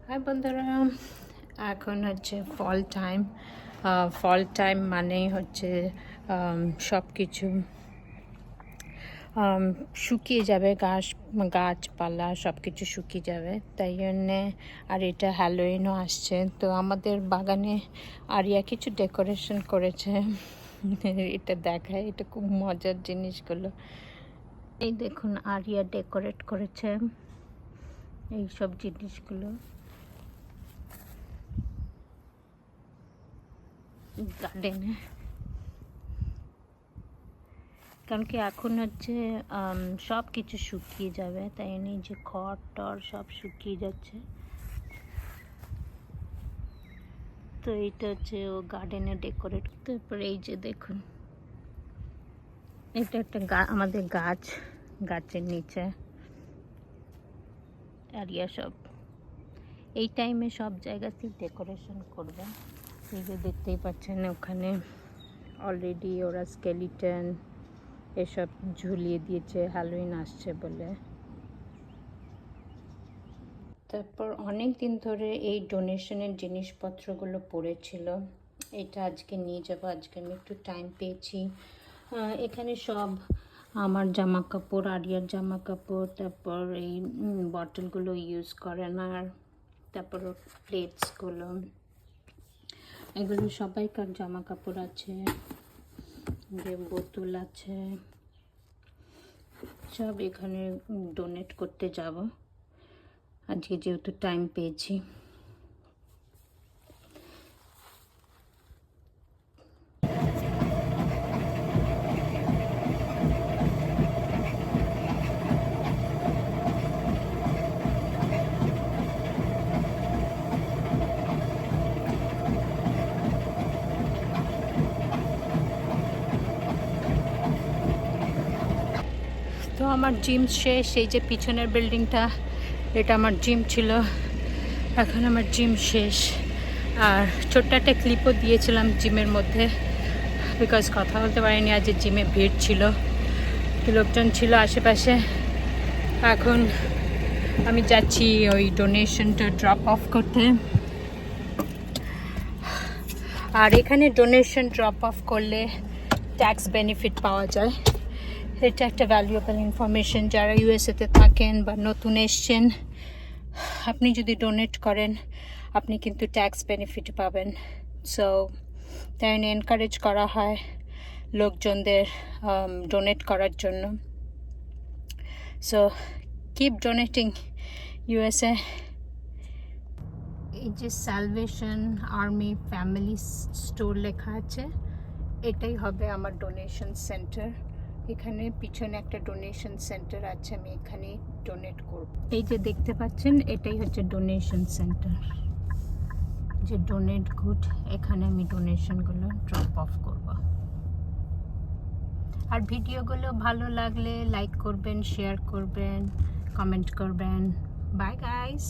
High বন্ধুরা, এখন হচ্ছে ফল টাইম মানেই হচ্ছে সব কিছু শুকিয়ে যাবে, গাছপালা সব কিছু শুকিয়ে যাবে, তাই জন্যে। আর এটা হ্যালোইনও আসছে, তো আমাদের বাগানে আরিয়া কিছু ডেকোরেশন করেছে। এটা দেখায়, এটা খুব মজার জিনিসগুলো। এই দেখুন, আরিয়া ডেকোরেট করেছে এই সব জিনিসগুলো গার্ডেনে, কারণ কি এখন হচ্ছে সব কিছু শুকিয়ে যাবে, তাই এই যে খড় টড় সব শুকিয়ে যাচ্ছে। তো এইটা হচ্ছে ও গার্ডেনে ডেকোরেট। তারপরে এই যে দেখুন, এটা একটা আমাদের গাছের নিচে এরিয়া সব এই টাইমে সব জায়গাতেই ডেকোরেশন করবে। এই যে দেখতেই পাচ্ছেন, ওখানে অলরেডি ওরা স্কেলিটন এসব ঝুলিয়ে দিয়েছে হ্যালোইন আসছে বলে। তারপর অনেক দিন ধরে এই ডোনেশনের জিনিসপত্রগুলো পড়েছিল, এটা আজকে নিয়ে যাবো। আজকে আমি একটু টাইম পেয়েছি। এখানে সব আমার জামা কাপড়, আরিয়ার জামা কাপড়, তারপর এই বটলগুলো ইউজ করেন, আর তারপর প্লেটসগুলো, এগুলো সবাইকার জামা কাপড় আছে, যে বোতল আছে, সব এখানে ডোনেট করতে যাব আজকে, যেহেতু টাইম পেয়েছি। তো আমার জিম শেষ। এই যে পিছনের বিল্ডিংটা, এটা আমার জিম ছিল, এখন আমার জিম শেষ। আর ছোট্ট একটা ক্লিপও দিয়েছিলাম জিমের মধ্যে, বিকজ কথা বলতে পারিনি, আজ জিমে ভিড় ছিল, লোকজন ছিল আশেপাশে। এখন আমি যাচ্ছি ওই ডোনেশনটা ড্রপ অফ করতে। আর এখানে ডোনেশন ড্রপ অফ করলে ট্যাক্স বেনিফিট পাওয়া যায়। এটা একটা ভ্যালুয়েবল ইনফরমেশন। যারা ইউএসএতে থাকেন বা নতুন এসছেন, আপনি যদি ডোনেট করেন আপনি কিন্তু ট্যাক্স বেনিফিট পাবেন। সো তাই এনকারেজ করা হয় লোকজনদের ডোনেট করার জন্য। So keep donating USA. এই যে স্যালভেশন আর্মি ফ্যামিলি স্টোর লেখা আছে, এটাই হবে আমার ডোনেশন সেন্টার। এখানে পিছনে একটা ডোনেশন সেন্টার আছে, আমি এখানে ডোনেট করব। এই যে দেখতে পাচ্ছেন, এটাই হচ্ছে ডোনেশন সেন্টার, যে ডোনেট গুড, এখানে আমি ডোনেশনগুলো ড্রপ অফ করব। আর ভিডিওগুলো ভালো লাগলে লাইক করবেন, শেয়ার করবেন, কমেন্ট করবেন। Bye guys.